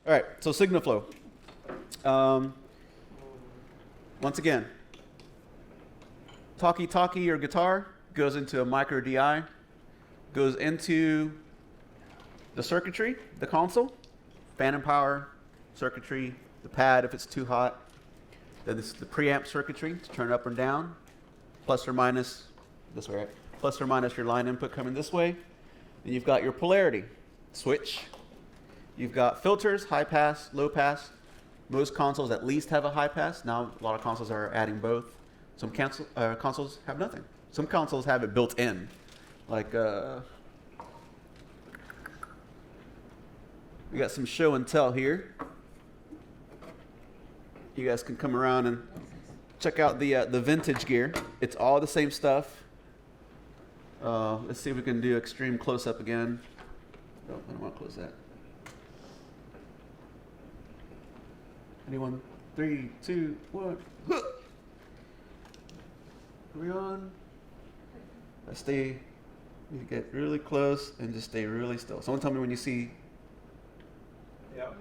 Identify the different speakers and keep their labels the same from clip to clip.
Speaker 1: All right, so signal flow. Once again, talkie-talkie or guitar goes into a micro DI, goes into the circuitry, the console, phantom power, circuitry, the pad if it's too hot. Then this is the preamp circuitry to turn it up and down, plus or minus this way, right? Plus or minus your line input coming this way. Then you've got your polarity switch. You've got filters, high pass, low pass. Most consoles at least have a high pass. Now a lot of consoles are adding both. Some consoles have nothing. Some consoles have it built in. Like, we got some show and tell here. You guys can come around and check out the vintage gear. It's all the same stuff. Let's see if we can do extreme close-up again. Oh, I don't want to close that. Anyone? 3, 2, 1. Are we on? Let's stay. You get really close and just stay really still. Someone tell me when you see.
Speaker 2: Yep.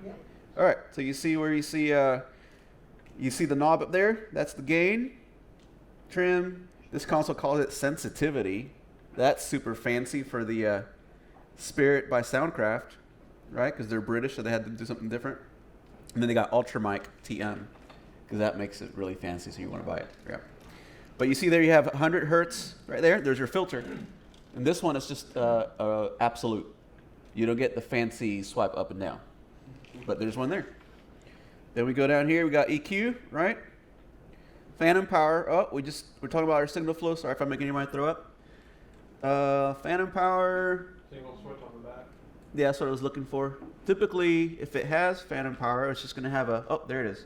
Speaker 1: All right. So you see where you see the knob up there. That's the gain, trim. This console calls it sensitivity. That's super fancy for the Spirit by Soundcraft, right? Because they're British, so they had to do something different. And then they got Ultramic TM, because that makes it really fancy, so you want to buy it. Yeah. But you see there you have 100 hertz right there. There's your filter. And this one is just absolute. You don't get the fancy swipe up and down. But there's one there. Then we go down here. We got EQ, right? Phantom power. Oh, we're talking about our signal flow. Sorry if I'm making anybody throw up. Phantom power.
Speaker 2: Single switch on the back.
Speaker 1: Yeah, that's what I was looking for. Typically, if it has phantom power, it's just going to have a... Oh, there it is.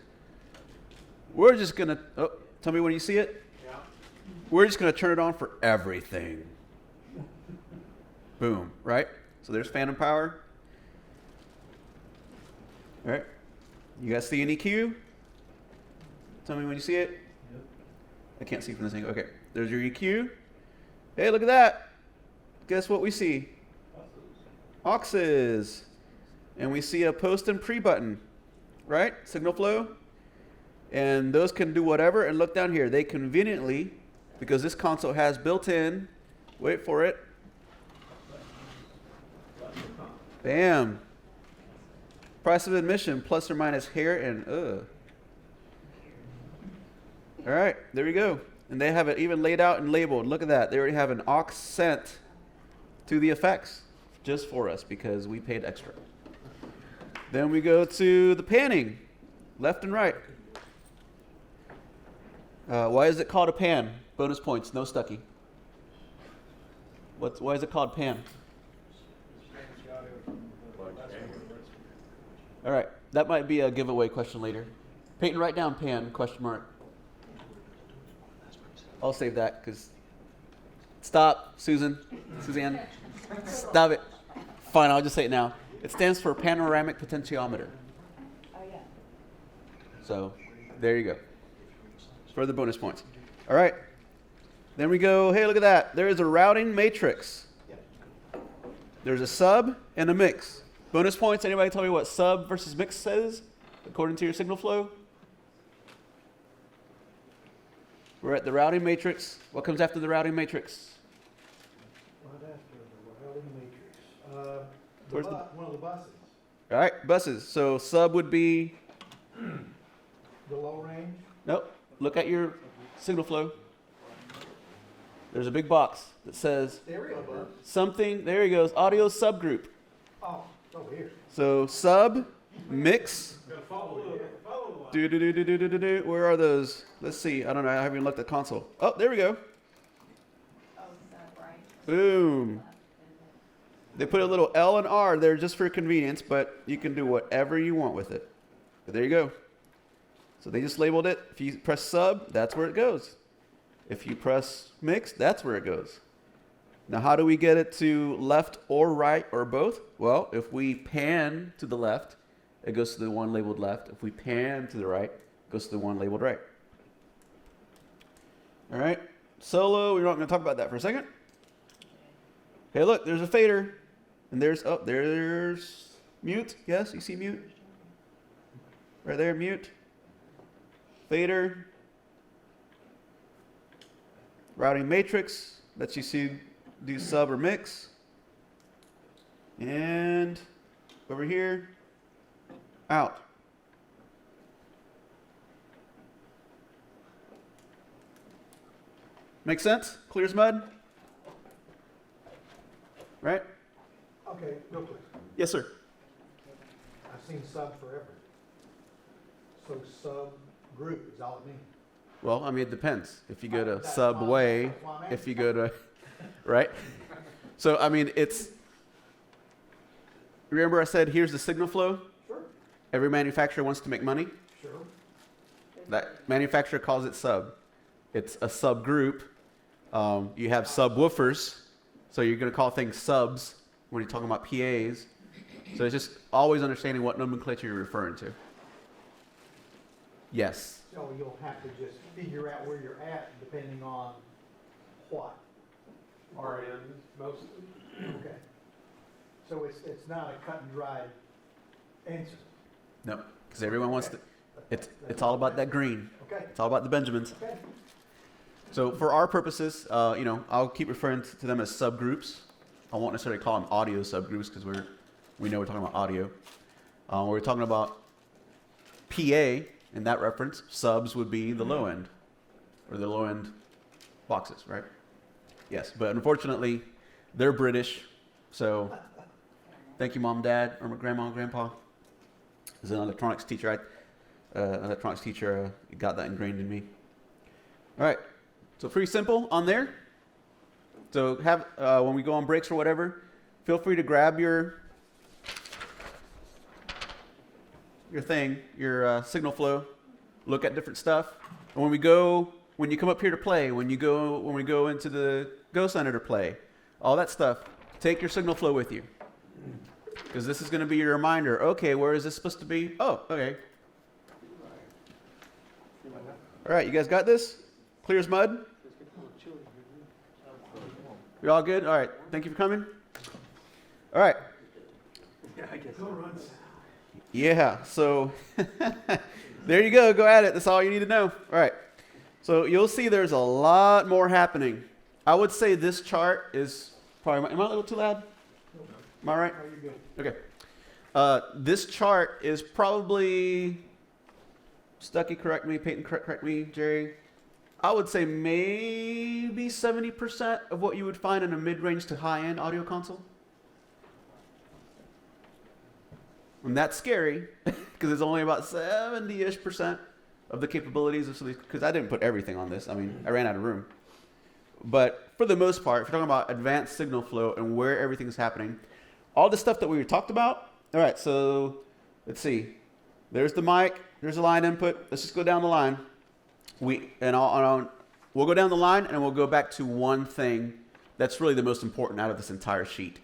Speaker 1: We're just going to... Oh, tell me when you see it.
Speaker 2: Yeah.
Speaker 1: We're just going to turn it on for everything. Boom, right? So there's phantom power. All right. You guys see an EQ? Tell me when you see it.
Speaker 2: Yep.
Speaker 1: I can't see from this angle. Okay. There's your EQ. Hey, look at that. Guess what we see? Auxes. And we see a post and pre button, right? Signal flow. And those can do whatever. And look down here. They conveniently, because this console has built in, wait for it. Bam. Price of admission, plus or minus hair and All right, there we go. And they have it even laid out and labeled. Look at that. They already have an aux sent to the effects just for us because we paid extra. Then we go to the panning, left and right. Why is it called a pan? Bonus points, no Stucky. Why is it called pan? All right, that might be a giveaway question later. Peyton, write down pan, question mark. I'll save that because... Stop, Suzanne. Stop it. Fine, I'll just say it now. It stands for panoramic potentiometer.
Speaker 3: Oh, yeah.
Speaker 1: So, there you go. For the bonus points. All right. Then we go, hey, look at that. There is a routing matrix. There's a sub and a mix. Bonus points, anybody tell me what sub versus mix says according to your signal flow? We're at the routing matrix. What comes after the routing matrix?
Speaker 4: Right after the routing matrix.
Speaker 1: Where's
Speaker 4: One of the buses.
Speaker 1: All right, buses. So sub would be,
Speaker 4: The low range.
Speaker 1: nope, look at your signal flow. There's a big box that says
Speaker 4: Stereo bus.
Speaker 1: something, there he goes, audio subgroup.
Speaker 4: Oh, it's over here.
Speaker 1: So sub, mix,
Speaker 2: Gotta follow the line.
Speaker 1: Where are those? Let's see. I don't know. I haven't even looked at the console. Oh, there we go.
Speaker 3: Oh, is that right?
Speaker 1: Boom. They put a little L and R there just for convenience, but you can do whatever you want with it. But there you go. So they just labeled it. If you press sub, that's where it goes. If you press mix, that's where it goes. Now, how do we get it to left or right or both? Well, if we pan to the left, it goes to the one labeled left. If we pan to the right, it goes to the one labeled right. All right. Solo, we're not going to talk about that for a second. Okay, look, there's a fader. And there's mute. Yes, you see mute? right there, mute. Fader. Routing matrix, lets you see, do sub or mix. And over here, out. Make sense? Clear as mud? Right?
Speaker 4: Okay, real quick.
Speaker 1: Yes, sir.
Speaker 4: I've seen sub forever. So subgroup is all it means.
Speaker 1: Well, I mean, it depends. If you go to
Speaker 4: That's
Speaker 1: Subway,
Speaker 4: fine. That's why I'm
Speaker 1: if you go to, right? So, I mean, it's, remember I said, here's the signal flow?
Speaker 4: Sure,
Speaker 1: Every manufacturer wants to make money.
Speaker 4: sure.
Speaker 1: That manufacturer calls it sub. It's a subgroup. You have subwoofers, so you're going to call things subs when you're talking about PAs. So it's just always understanding what nomenclature you're referring to. Yes.
Speaker 4: So you'll have to just figure out where you're at depending on what.
Speaker 2: RN mostly.
Speaker 4: Okay. So it's not a cut and dried answer.
Speaker 1: No, because everyone wants to. It's all about that green.
Speaker 4: Okay,
Speaker 1: It's all about the Benjamins.
Speaker 4: okay.
Speaker 1: So for our purposes, I'll keep referring to them as subgroups. I won't necessarily call them audio subgroups because we know we're talking about audio. We're talking about PA. In that reference, subs would be the low end, or the low end boxes, right? Yes, but unfortunately, they're British, so thank you, mom, dad, or my grandma, and grandpa. As an electronics teacher, got that ingrained in me. All right, so pretty simple on there. So have when we go on breaks or whatever, feel free to grab your signal flow, look at different stuff. And when you come up here to play, when we go into the Go Center to play, all that stuff, take your signal flow with you. Because this is going to be your reminder. Okay, where is this supposed to be? Oh, okay. All right, you guys got this? Clear as mud? You all good? All right, thank you for coming. All right. Yeah, so there you go. Go at it. That's all you need to know. All right. So you'll see there's a lot more happening. I would say this chart is probably, am I a little too loud? Am I right?
Speaker 4: Are you good?
Speaker 1: Okay. This chart is probably, Stuckey, correct me, Peyton, correct me, Jerry. I would say maybe 70% of what you would find in a mid-range to high-end audio console. And that's scary because it's only about 70-ish% of the capabilities of these, because I didn't put everything on this. I mean, I ran out of room. But for the most part, if you're talking about advanced signal flow and where everything's happening, all the stuff that we talked about. All right, so let's see. There's the mic. There's the line input. Let's just go down the line. We'll go down the line and we'll go back to one thing that's really the most important out of this entire sheet.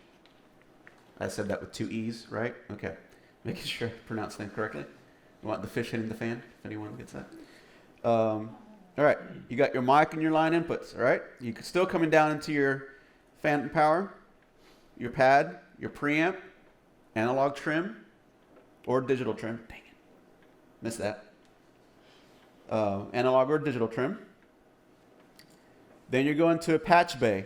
Speaker 1: I said that with 2 E's, right? Okay. Making sure I pronounce them correctly. You want the fish hitting the fan, if anyone gets that. All right, you got your mic and your line inputs, all right? You can still coming down into your phantom power, your pad, your preamp, analog trim, or digital trim. Dang it, missed that. Analog or digital trim. Then you're going to a patch bay.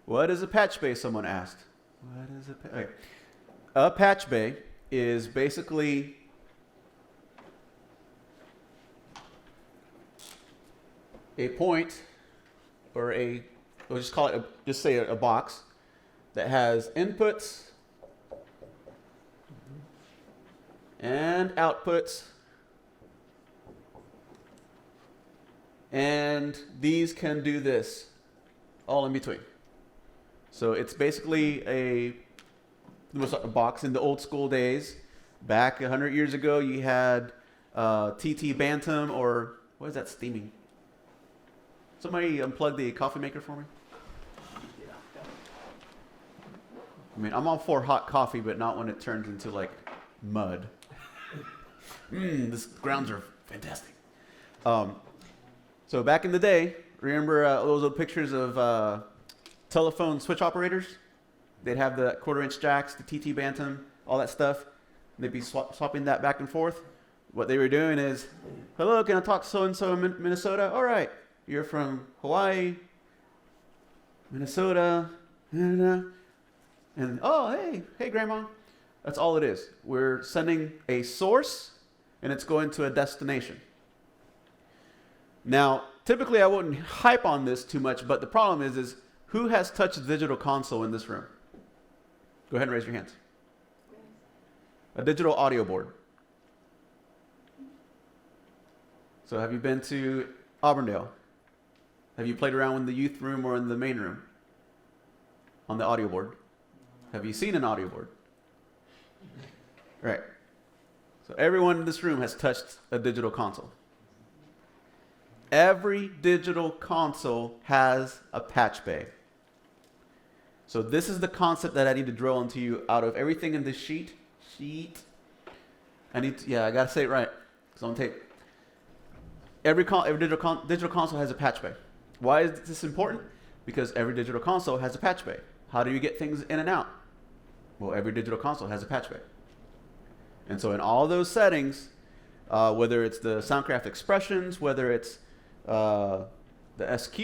Speaker 1: What is a patch bay, someone asked. What is a patch? Okay. A patch bay is basically a point, or we'll just call it, just say a box that has inputs and outputs, and these can do this all in between. So it's basically a box. In the old school days, back 100 years ago, you had TT Bantam, or what is that steaming? Somebody unplug the coffee maker for me. I mean, I'm all for hot coffee, but not when it turns into like mud. These grounds are fantastic. So back in the day, remember those old pictures of telephone switch operators? They'd have the 1/4-inch jacks, the TT Bantam, all that stuff. They'd be swapping that back and forth. What they were doing is, hello, can I talk to so-and-so in Minnesota? All right, you're from Hawaii, Minnesota, and oh, hey, grandma. That's all it is. We're sending a source, and it's going to a destination. Now, typically I wouldn't hype on this too much, but the problem is who has touched the digital console in this room? Go ahead and raise your hands. A digital audio board. So have you been to Auburndale? Have you played around in the youth room or in the main room on the audio board? Have you seen an audio board? Right. So everyone in this room has touched a digital console. Every digital console has a patch bay. So this is the concept that I need to drill into you out of everything in this sheet. I gotta say it right. It's on tape. Every digital console has a patch bay. Why is this important? Because every digital console has a patch bay. How do you get things in and out? Well, every digital console has a patch bay. And so in all those settings, whether it's the Soundcraft Expressions, whether it's the SQ,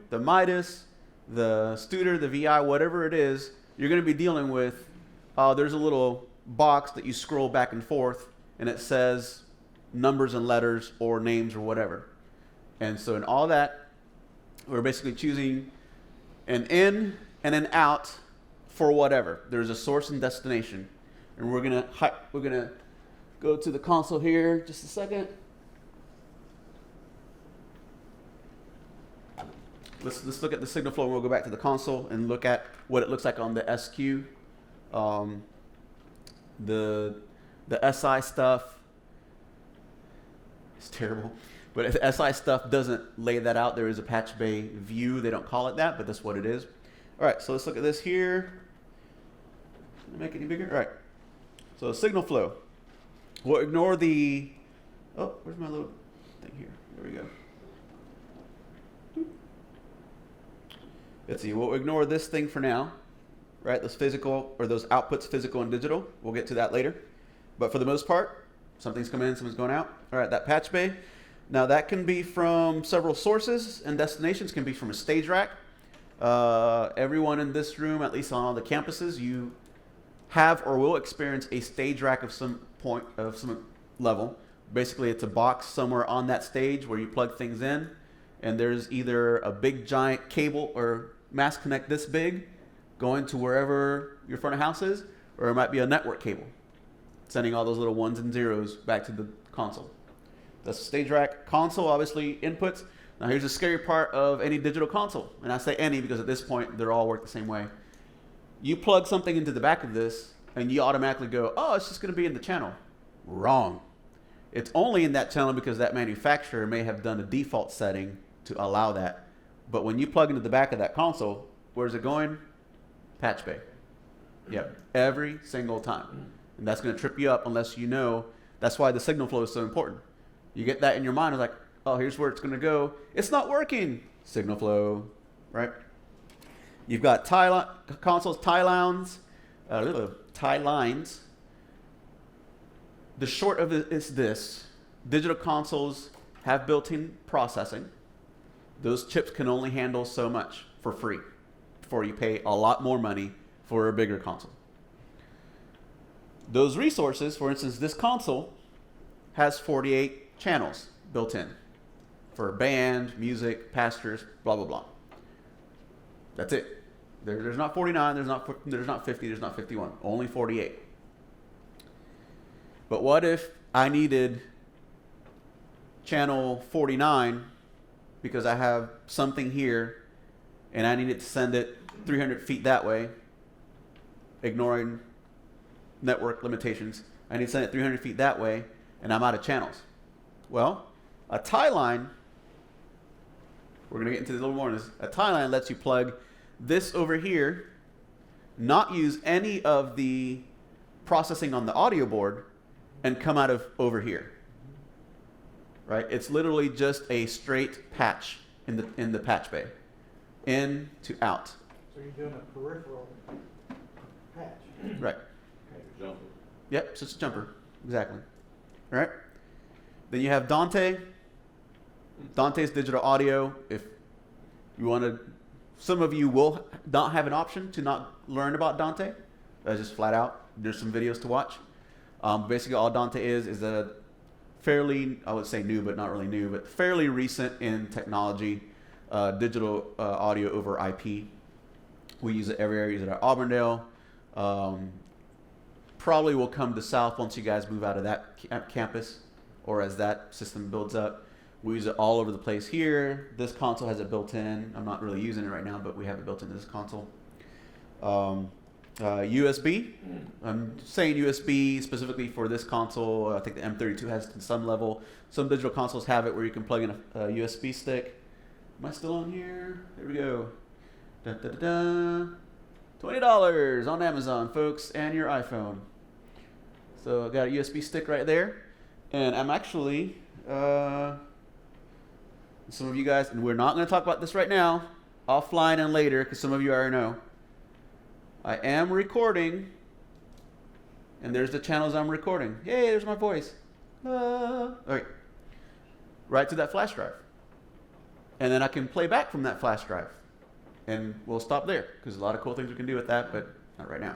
Speaker 1: the Midas, the Studer, the VI, whatever it is, you're going to be dealing with, there's a little box that you scroll back and forth, and it says numbers and letters or names or whatever. And so in all that, we're basically choosing an in and an out for whatever. There's a source and destination. And we're gonna go to the console here just a second. Let's look at the signal flow, and we'll go back to the console and look at what it looks like on the SQ. The SI stuff, it's terrible. But if the SI stuff doesn't lay that out, there is a patch bay view. They don't call it that, but that's what it is. All right, so let's look at this here. Make it any bigger? All right. So signal flow. We'll ignore the, where's my little thing here? There we go. Let's see, we'll ignore this thing for now, right? Those physical, or those outputs, physical and digital. We'll get to that later. But for the most part, something's coming in, something's going out. All right, that patch bay. Now that can be from several sources and destinations, can be from a stage rack. Everyone in this room, at least on all the campuses, you have or will experience a stage rack of some point, of some level. Basically, it's a box somewhere on that stage where you plug things in, and there's either a big giant cable or mass connect this big going to wherever your front of house is, or it might be a network cable sending all those little ones and zeros back to the console. That's a stage rack. Console, obviously, inputs. Now here's the scary part of any digital console, and I say any because at this point they're all work the same way. You plug something into the back of this, and you automatically go, oh, it's just going to be in the channel. Wrong. It's only in that channel because that manufacturer may have done a default setting to allow that. But when you plug into the back of that console, where's it going? Patch bay. Yep, every single time. And that's going to trip you up unless you know. That's why the signal flow is so important. You get that in your mind, it's like, oh, here's where it's going to go. It's not working. Signal flow, right? You've got consoles, tie lines. The short of it is this. Digital consoles have built-in processing. Those chips can only handle so much for free before you pay a lot more money for a bigger console. Those resources, for instance, this console has 48 channels built in for band, music, pastures, blah, blah, blah. That's it. There's not 49, there's not 50, there's not 51, only 48. But what if I needed channel 49 because I have something here and I needed to send it 300 feet that way, ignoring network limitations. I need to send it 300 feet that way and I'm out of channels. Well, a tie line, we're going to get into this a little more. A tie line lets you plug this over here, not use any of the processing on the audio board, and come out of over here. Right? It's literally just a straight patch in the patch bay, in to out.
Speaker 4: So you're doing a peripheral patch.
Speaker 1: Right. Yep, it's just a jumper. Exactly. All right. Then you have Dante. Dante's digital audio. If you want to, some of you will not have an option to not learn about Dante. Just flat out. There's some videos to watch. Basically, all Dante is a fairly, I would say new, but not really new, but fairly recent in technology, digital audio over IP. We use it everywhere. We use it at Auburndale. Probably will come to South once you guys move out of that campus, or as that system builds up. We use it all over the place here. This console has it built in. I'm not really using it right now, but we have it built into this console. USB. I'm saying USB specifically for this console. I think the M32 has it to some level. Some digital consoles have it where you can plug in a USB stick. Am I still on here? There we go. Da, da, da, da. $20 on Amazon, folks, and your iPhone. So I got a USB stick right there. And I'm actually, some of you guys, and we're not going to talk about this right now, offline and later, because some of you already know. I am recording, and there's the channels I'm recording. Yay, there's my voice. All right. Right to that flash drive. And then I can play back from that flash drive. And we'll stop there, because there's a lot of cool things we can do with that, but not right now.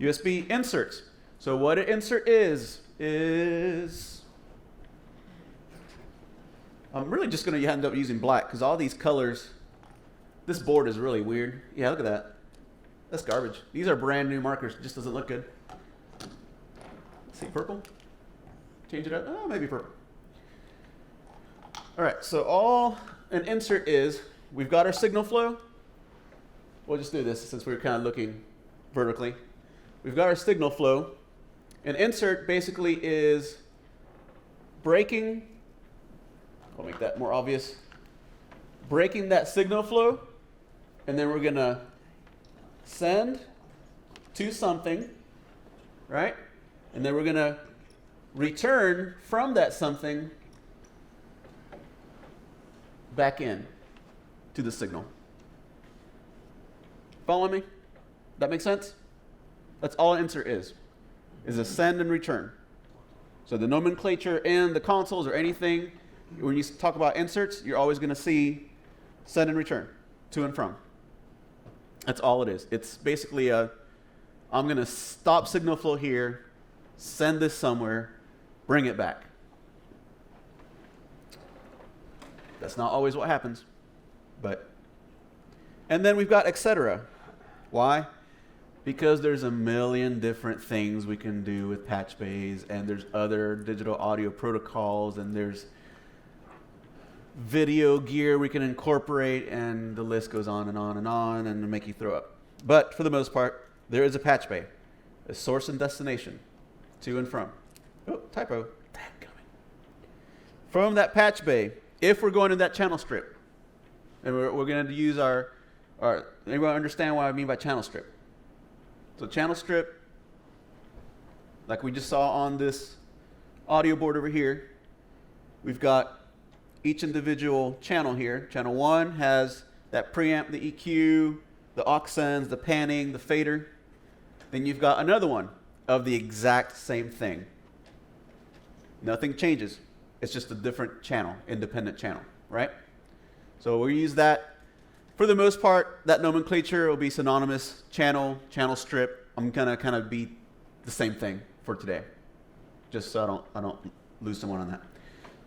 Speaker 1: USB inserts. So what an insert is I'm really just going to end up using black, because all these colors, this board is really weird. Yeah, look at that. That's garbage. These are brand new markers. It just doesn't look good. See, purple? Change it up. Oh, maybe purple. All right, so all an insert is, we've got our signal flow. We'll just do this since we're kind of looking vertically. We've got our signal flow. An insert basically is breaking, I'll make that more obvious, breaking that signal flow, and then we're going to send to something, right? And then we're going to return from that something back in to the signal. Follow me? That makes sense? That's all an insert is a send and return. So the nomenclature in the consoles or anything, when you talk about inserts, you're always going to see send and return, to and from. That's all it is. It's basically I'm going to stop signal flow here, send this somewhere, bring it back. That's not always what happens, but. And then we've got etc. Why? Because there's a million different things we can do with patch bays, and there's other digital audio protocols, and there's video gear we can incorporate, and the list goes on and on and on, and make you throw up. But for the most part, there is a patch bay, a source and destination, to and from. Oh, typo. From that patch bay, if we're going to that channel strip, and we're going to use our everyone understand what I mean by channel strip? So channel strip, like we just saw on this audio board over here, we've got each individual channel here. Channel 1 has that preamp, the EQ, the aux sends, the panning, the fader. Then you've got another one of the exact same thing. Nothing changes. It's just a different channel, independent channel, right? So we'll use that. For the most part, that nomenclature will be synonymous. Channel, channel strip. I'm gonna kind of be the same thing for today, just so I don't lose someone on that.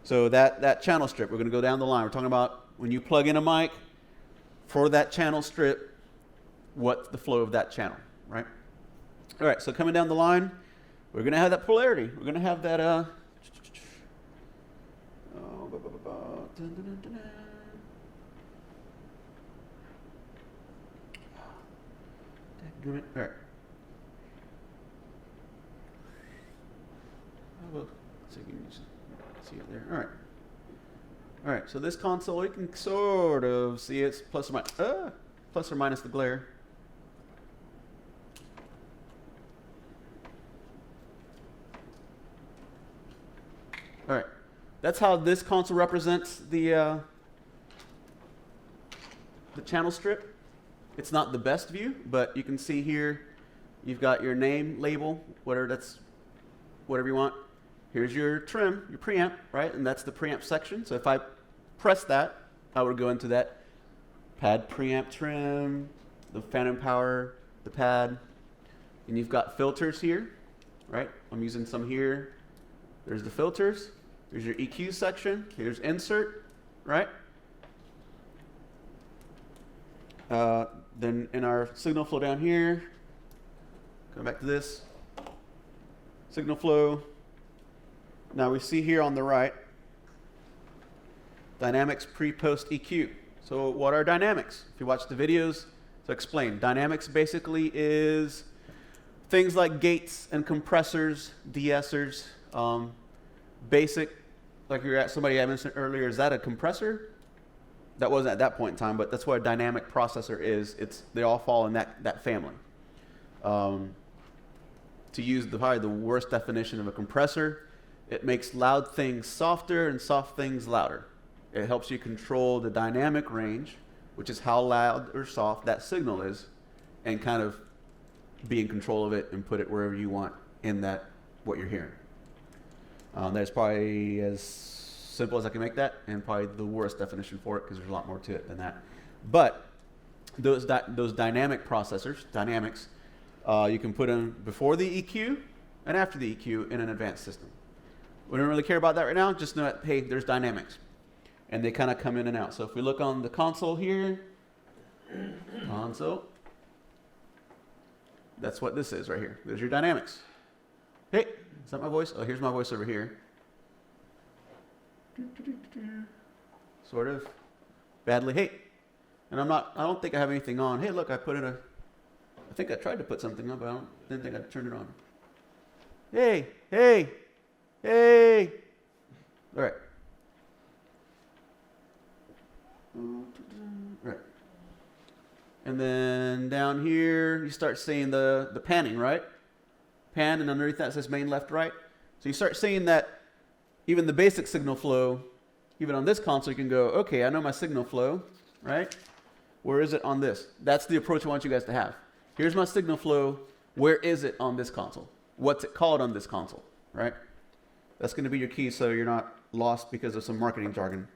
Speaker 1: So that channel strip, we're gonna go down the line. We're talking about when you plug in a mic for that channel strip, what's the flow of that channel, right? All right. So coming down the line, we're gonna have that polarity. We're gonna have that all right. Well, so you can just see it there. All right. All right. So this console, you can sort of see it's plus or minus the glare. All right. That's how this console represents the channel strip. It's not the best view, but you can see here, you've got your name label, whatever that's whatever you want. Here's your trim, your preamp, right? And that's the preamp section. So if I press that, I would go into that pad preamp trim, the phantom power, the pad. And you've got filters here, right? I'm using some here. There's the filters. There's your EQ section. Here's insert, right? Then in our signal flow down here, come back to this, signal flow. Now we see here on the right, dynamics pre-post EQ. So what are dynamics? If you watch the videos, so explain. Dynamics basically is things like gates and compressors, de-essers, basic, like somebody I mentioned earlier, is that a compressor? That wasn't at that point in time, but that's what a dynamic processor is. They all fall in that family. To use probably the worst definition of a compressor, it makes loud things softer and soft things louder. It helps you control the dynamic range, which is how loud or soft that signal is, and kind of be in control of it and put it wherever you want in that, what you're hearing. That's probably as simple as I can make that, and probably the worst definition for it because there's a lot more to it than that. But those dynamic processors, dynamics, you can put them before the EQ and after the EQ in an advanced system. We don't really care about that right now. Just know that, hey, there's dynamics, and they kind of come in and out. So if we look on the console here, console, that's what this is right here. There's your dynamics. Hey, is that my voice? Oh, here's my voice over here. Sort of badly. Hey, and I don't think I have anything on. Hey, look, I think I tried to put something up, but didn't think I turned it on. Hey. All right. Right. And then down here, you start seeing the panning, right? Pan, and underneath that says main, left, right. So you start seeing that even the basic signal flow, even on this console, you can go, okay, I know my signal flow, right? Where is it on this? That's the approach I want you guys to have. Here's my signal flow. Where is it on this console? What's it called on this console, right? That's going to be your key so you're not lost because of some marketing jargon.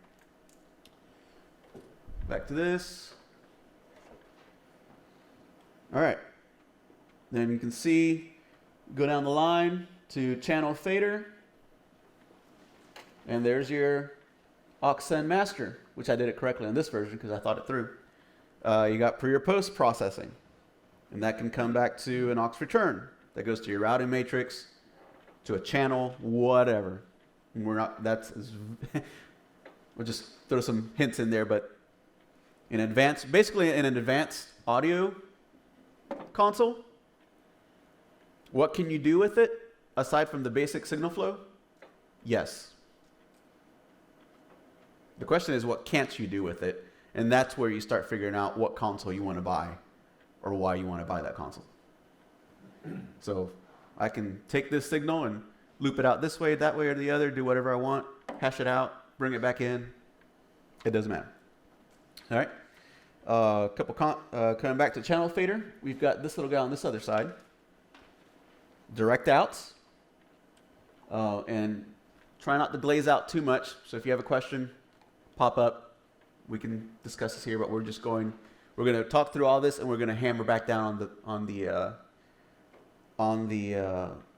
Speaker 1: Back to this. All right. Then you can see, go down the line to channel fader. And there's your aux send master, which I did it correctly on this version because I thought it through. You got pre or post processing. And that can come back to an aux return. That goes to your routing matrix, to a channel, whatever. And we'll just throw some hints in there, but basically in an advanced audio console, what can you do with it aside from the basic signal flow? Yes. The question is, what can't you do with it? And that's where you start figuring out what console you want to buy or why you want to buy that console. So I can take this signal and loop it out this way, that way, or the other, do whatever I want, hash it out, bring it back in. It doesn't matter. All right. Coming back to channel fader, we've got this little guy on this other side. Direct outs. And try not to glaze out too much. So if you have a question, pop up. We can discuss this here, but we're going to talk through all this, and we're going to hammer back down on the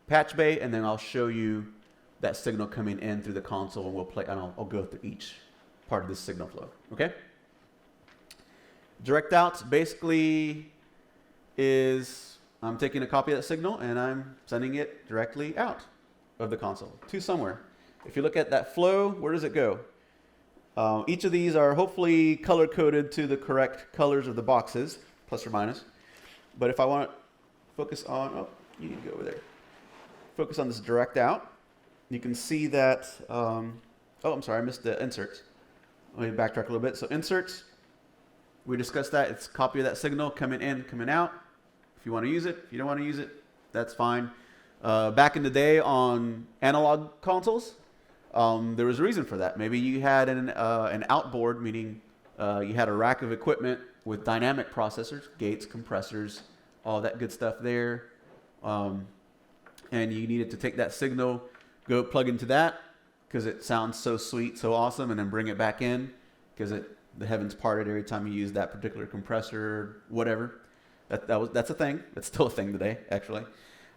Speaker 1: patch bay, and then I'll show you that signal coming in through the console, and we'll play, and I'll go through each part of this signal flow. Okay? Direct outs basically is I'm taking a copy of that signal and I'm sending it directly out of the console to somewhere. If you look at that flow, where does it go? Each of these are hopefully color-coded to the correct colors of the boxes, plus or minus. But if I want to focus on, you need to go over there. Focus on this direct out. You can see that, I'm sorry, I missed the inserts. Let me backtrack a little bit. So inserts, we discussed that. It's a copy of that signal coming in, coming out. If you want to use it, if you don't want to use it, that's fine. Back in the day on analog consoles, there was a reason for that. Maybe you had an outboard, meaning you had a rack of equipment with dynamic processors, gates, compressors, all that good stuff there. and you needed to take that signal, go plug into that because it sounds so sweet, so awesome, and then bring it back in because the heavens parted every time you use that particular compressor, whatever. That's a thing. That's still a thing today, actually.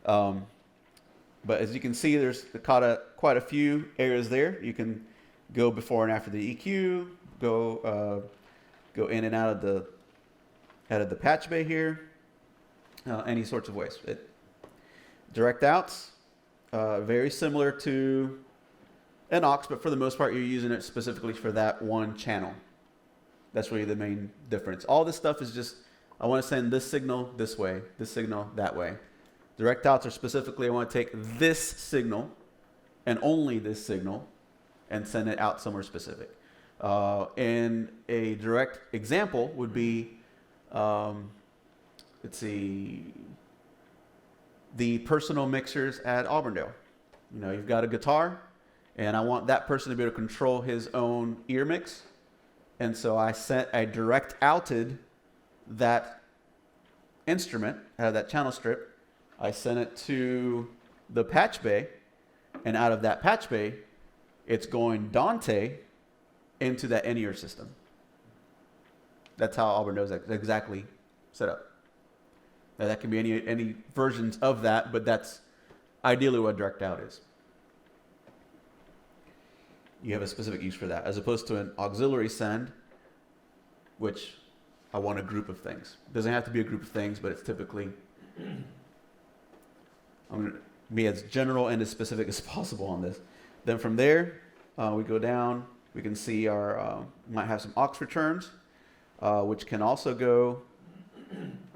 Speaker 1: But as you can see, there's quite a few areas there. You can go before and after the EQ, go in and out of the patch bay here, any sorts of ways. Direct outs, very similar to an aux, but for the most part, you're using it specifically for that one channel. That's really the main difference. All this stuff is just, I want to send this signal this way, this signal that way. Direct outs are specifically, I want to take this signal and only this signal and send it out somewhere specific. And a direct example would be, let's see, the personal mixers at Auburndale. You know, you've got a guitar, and I want that person to be able to control his own ear mix. And so I direct outed that instrument out of that channel strip. I sent it to the patch bay, and out of that patch bay, it's going Dante into that in-ear system. That's how Auburndale is exactly set up. Now, that can be any versions of that, but that's ideally what direct out is. You have a specific use for that, as opposed to an auxiliary send, which I want a group of things. It doesn't have to be a group of things, but it's typically, I'm going to be as general and as specific as possible on this. Then from there, we go down, we can see our, might have some aux returns, which can also go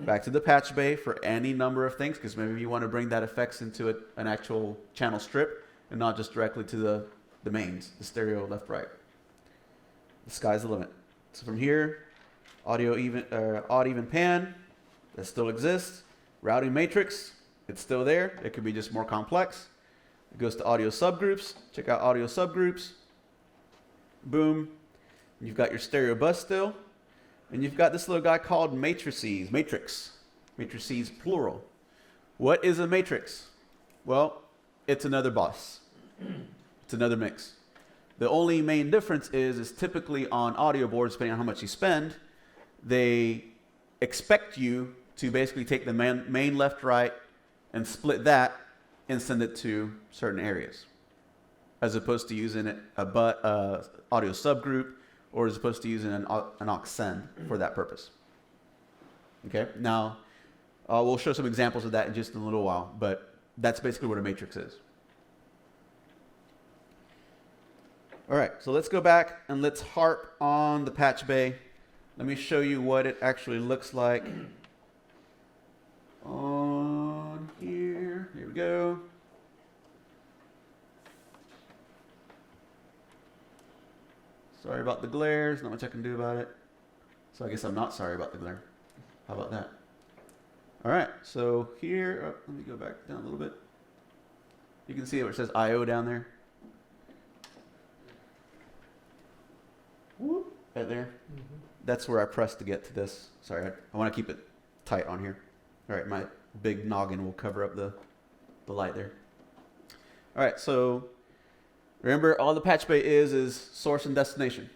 Speaker 1: back to the patch bay for any number of things, because maybe you want to bring that effects into an actual channel strip and not just directly to the mains, the stereo left, right. The sky's the limit. So from here, odd even pan, that still exists. Routing matrix, it's still there. It could be just more complex. It goes to audio subgroups. Check out audio subgroups. Boom. You've got your stereo bus still. And you've got this little guy called matrices. Matrices plural. What is a matrix? Well, it's another bus. It's another mix. The only main difference is typically on audio boards, depending on how much you spend, they expect you to basically take the main left, right, and split that and send it to certain areas, as opposed to using it audio subgroup, or as opposed to using an aux send for that purpose. Okay, now we'll show some examples of that in just a little while, but that's basically what a matrix is. All right, so let's go back and let's harp on the patch bay. Let me show you what it actually looks like on here. Here we go. Sorry about the glare. There's not much I can do about it. So I guess I'm not sorry about the glare. How about that? All right, so here, let me go back down a little bit. You can see where it says I/O down there. Whoop, right there.
Speaker 4: Mhm.
Speaker 1: That's where I press to get to this. Sorry, I want to keep it tight on here. All right, my big noggin will cover up the light there. All right, so remember, all the patch bay is source and destination.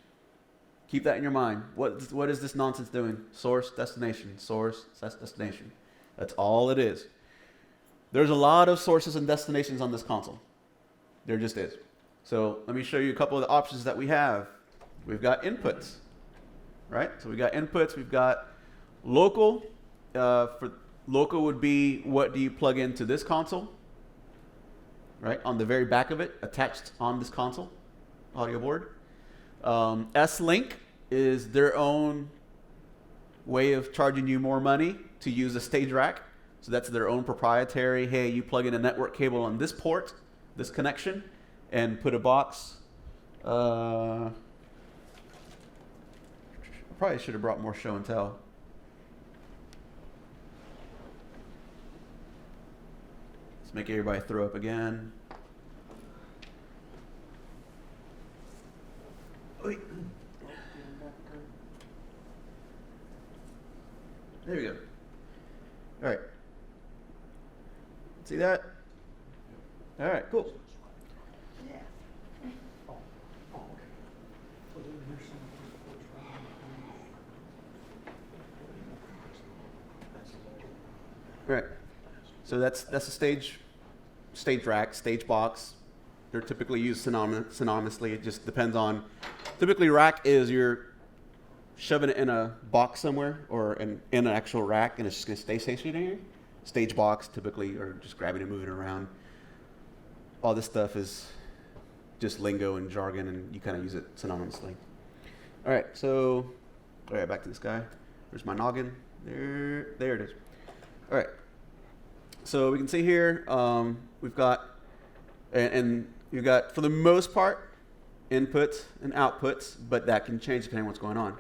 Speaker 1: Keep that in your mind. What is this nonsense doing? Source, destination, source, destination. That's all it is. There's a lot of sources and destinations on this console. There just is. So let me show you a couple of the options that we have. We've got inputs, right? So we got inputs. We've got local. For local would be what do you plug into this console, right? On the very back of it, attached on this console, audio board. S-Link is their own way of charging you more money to use a stage rack. So that's their own proprietary, hey, you plug in a network cable on this port, this connection, and put a box. Probably should have brought more show and tell. Let's make everybody throw up again. Wait. There we go. All right. See that? All right, cool.
Speaker 4: Oh, okay. So then here's some of the porch right
Speaker 1: All right. So that's a stage rack, stage box. They're typically used synonymously. It just depends on. Typically, rack is you're shoving it in a box somewhere or in an actual rack, and it's just going to stay stationary. Stage box typically, or just grabbing and moving it around. All this stuff is just lingo and jargon, and you kind of use it synonymously. All right, so back to this guy. There's my noggin. There it is. All right. So we can see here we've got and you've got, for the most part, inputs and outputs, but that can change depending on what's going on.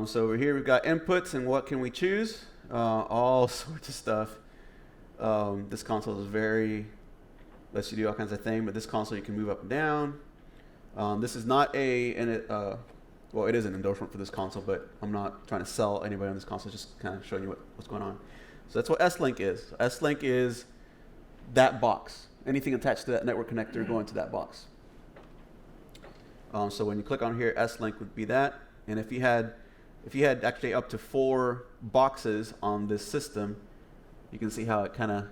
Speaker 1: So over here we've got inputs, and what can we choose? All sorts of stuff. This console is lets you do all kinds of things, but this console you can move up and down. This is not it is an endorsement for this console, but I'm not trying to sell anybody on this console, just kind of showing you what's going on. So that's what S-Link is. S-Link is that box. Anything attached to that network connector going to that box. So when you click on here, S-Link would be that. And if you had actually up to 4 boxes on this system, you can see how it kind of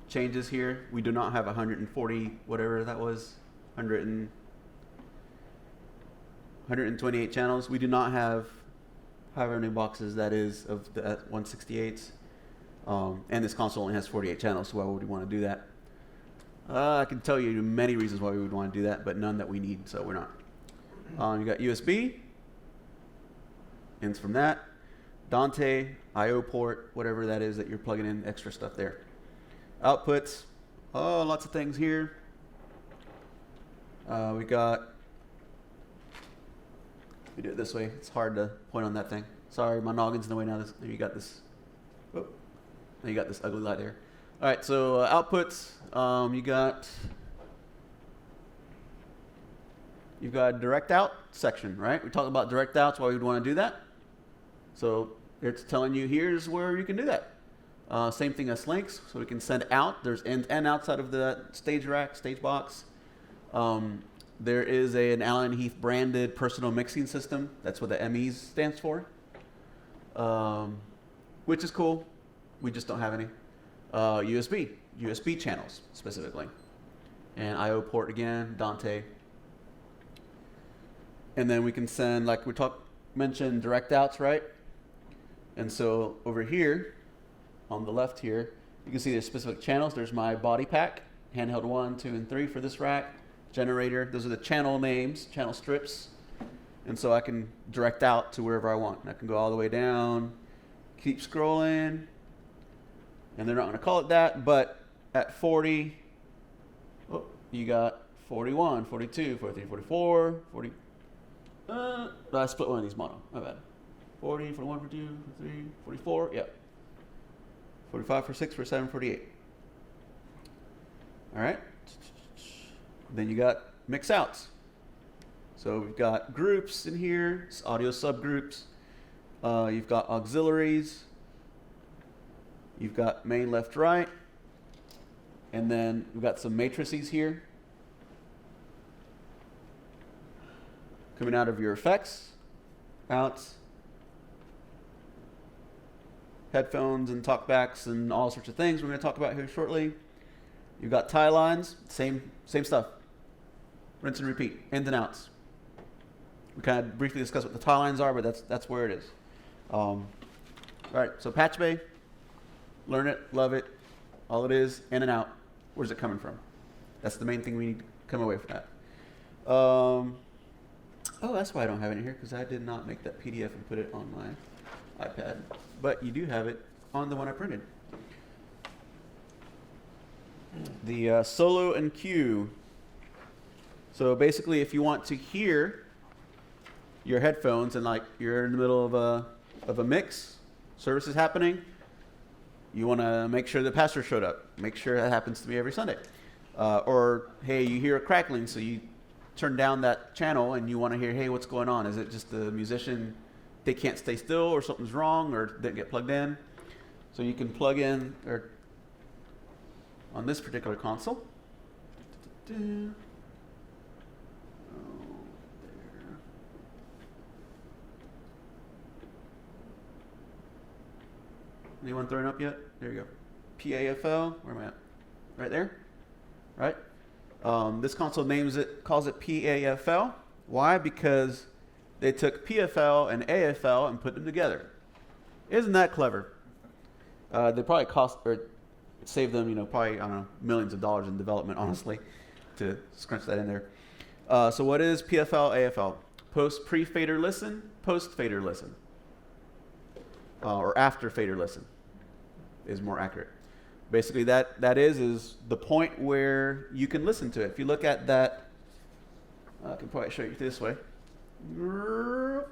Speaker 1: changes here. We do not have 140, whatever that was, 128 channels. We do not have however many boxes that is of the 168s. And this console only has 48 channels, so why would we want to do that? I can tell you many reasons why we would want to do that, but none that we need, so we're not. You got USB, ends from that. Dante, I/O port, whatever that is that you're plugging in extra stuff there. Outputs, lots of things here. We do it this way. It's hard to point on that thing. Sorry, my noggin's in the way now. There you got this. Oh, now you got this ugly light there. All right, so outputs. You've got a direct out section, right? We talked about direct outs, why we'd want to do that. So it's telling you here's where you can do that. Same thing as links, so we can send out. There's in and outside of the stage rack, stage box. There is an Allen Heath branded personal mixing system. That's what the MES stands for, which is cool. We just don't have any. USB channels specifically. And I/O port again, Dante. And then we can send, like we mentioned, direct outs, right? And so over here, on the left here, you can see there's specific channels. There's my body pack, handheld 1, 2, and 3 for this rack. Generator, those are the channel names, channel strips. And so I can direct out to wherever I want. And I can go all the way down, keep scrolling. And they're not going to call it that, but at 40, you got 41, 42, 43, 44, 40. I split one of these mono. My bad. 40, 41, 42, 43, 44. Yep. 45, 46, 47, 48. All right. Then you got mix outs. So we've got groups in here, audio subgroups. You've got auxiliaries. You've got main, left, right. And then we've got some matrices here. Coming out of your effects, outs, headphones and talkbacks and all sorts of things we're going to talk about here shortly. You've got tie lines, same stuff. Rinse and repeat, ins and outs. We kind of briefly discussed what the tie lines are, but that's where it is. All right, so Patch Bay, learn it, love it. All it is, in and out. Where's it coming from? That's the main thing we need to come away from that. That's why I don't have it in here, because I did not make that PDF and put it on my iPad. But you do have it on the one I printed. The solo and cue. So basically, if you want to hear your headphones and like you're in the middle of a mix, service is happening, you want to make sure the pastor showed up. Make sure that happens to me every Sunday. Or, hey, you hear a crackling, so you turn down that channel and you want to hear, hey, what's going on? Is it just the musician, they can't stay still, or something's wrong, or didn't get plugged in? So you can plug in, or on this particular console. Oh, there. Anyone throwing up yet? There you go. PAFL. Where am I at? Right there. Right. This console calls it PAFL. Why? Because they took PFL and AFL and put them together. Isn't that clever? They probably save them, probably, I don't know, millions of dollars in development, honestly, to scrunch that in there. So what is PFL, AFL? Pre-fader listen, post-fader listen. Or after fader listen is more accurate. Basically, that is the point where you can listen to it. If you look at that, I can probably show you this way. There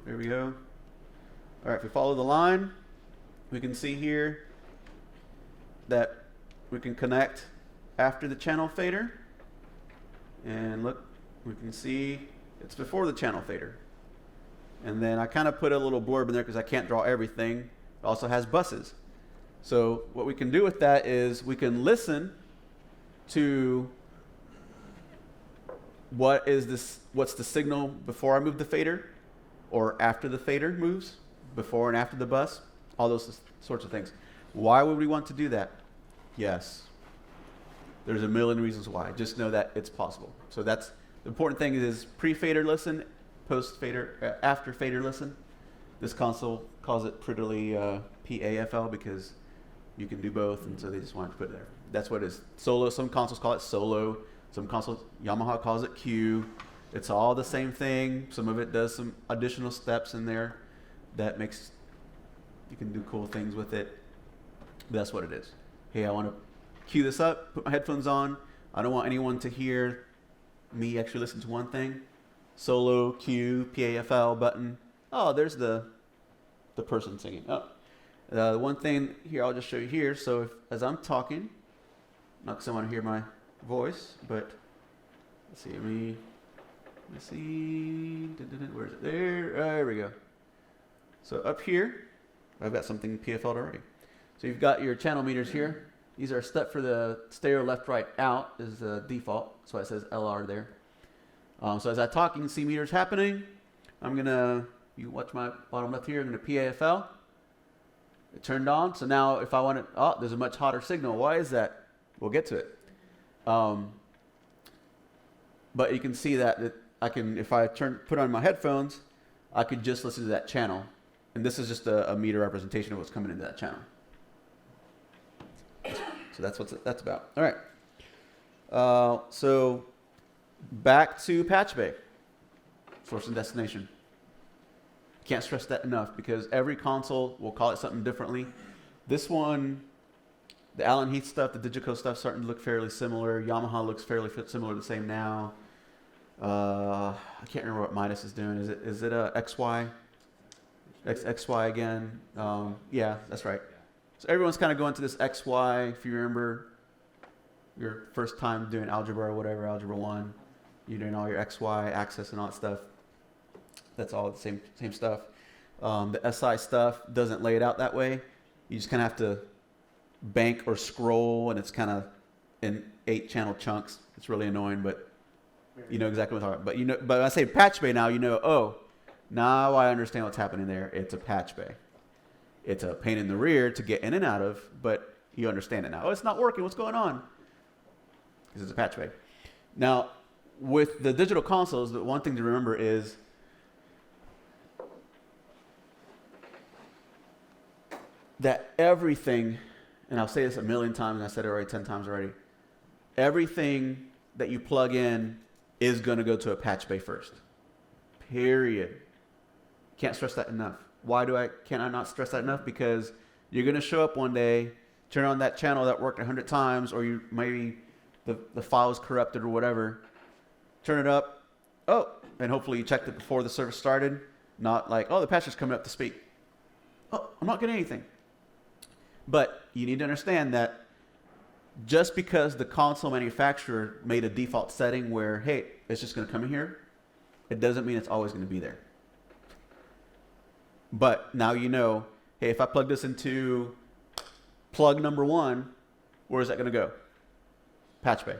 Speaker 1: we go. All right, if we follow the line, we can see here that we can connect after the channel fader. And look, we can see it's before the channel fader. And then I kind of put a little blurb in there because I can't draw everything. It also has buses. So what we can do with that is we can listen to what's the signal before I move the fader, or after the fader moves, before and after the bus, all those sorts of things. Why would we want to do that? Yes. There's a million reasons why. Just know that it's possible. So that's the important thing is pre-fader listen, post-fader, after fader listen. This console calls it prettily PAFL because you can do both, and so they just wanted to put it there. That's what it is. Solo, some consoles call it solo. Some consoles, Yamaha calls it Q. It's all the same thing. Some of it does some additional steps in there that makes, you can do cool things with it. But that's what it is. Hey, I want to cue this up, put my headphones on. I don't want anyone to hear me actually listen to one thing. Solo, Q, PAFL button. Oh, there's the person singing. Oh, the one thing here, I'll just show you here. So as I'm talking, not because I want to hear my voice, but let's see. Let me see. Where is it? There we go. So up here, I've got something PFL'd already. So you've got your channel meters here. These are set for the stereo left, right, out is the default. That's why it says LR there. So as I talk, you can see meters happening. You watch my bottom left here, I'm gonna PAFL. It turned on. So now if I want to, there's a much hotter signal. Why is that? We'll get to it. But you can see that I can, if I put on my headphones, I could just listen to that channel. And this is just a meter representation of what's coming into that channel. So that's what that's about. All right. So back to Patch Bay, source and destination. Can't stress that enough because every console will call it something differently. This one, the Allen Heath stuff, the Digico stuff, starting to look fairly similar. Yamaha looks fairly similar, the same now. I can't remember what Midas is doing. Is it a XY? XY again? Yeah, that's right. So everyone's kind of going to this XY. If you remember your first time doing algebra or whatever, algebra 1, you're doing all your XY axis and all that stuff. That's all the same stuff. The SI stuff doesn't lay it out that way. You just kind of have to bank or scroll, and it's kind of in 8-channel chunks. It's really annoying, but you know exactly what I'm talking about. But when I say Patch Bay now, now I understand what's happening there. It's a patch bay. It's a pain in the rear to get in and out of, but you understand it now. Oh, it's not working. What's going on? Because it's a patch bay. Now, with the digital consoles, the one thing to remember is that everything, and I'll say this a million times, and I said it already 10 times already, everything that you plug in is going to go to a patch bay first. Period. Can't stress that enough. Why can I not stress that enough? Because you're going to show up one day, turn on that channel that worked 100 times, or maybe the file is corrupted or whatever. Turn it up. And hopefully you checked it before the service started. Not like, the patch is coming up to speak. I'm not getting anything. But you need to understand that just because the console manufacturer made a default setting where, hey, it's just going to come in here, it doesn't mean it's always going to be there. But now you know, hey, if I plug this into plug number 1, where is that going to go? Patch bay.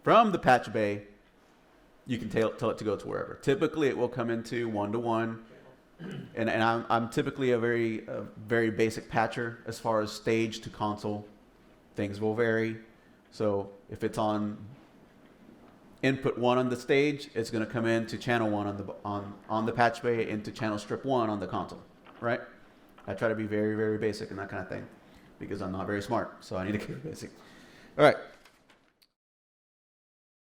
Speaker 1: From the patch bay, you can tell it to go to wherever. Typically, it will come into 1-to-1, and I'm typically a very basic patcher as far as stage to console. Things will vary. So if it's on input 1 on the stage, it's going to come into channel 1 on the patch bay into channel strip 1 on the console, right? I try to be very basic and that kind of thing because I'm not very smart, so I need to keep it basic. All right.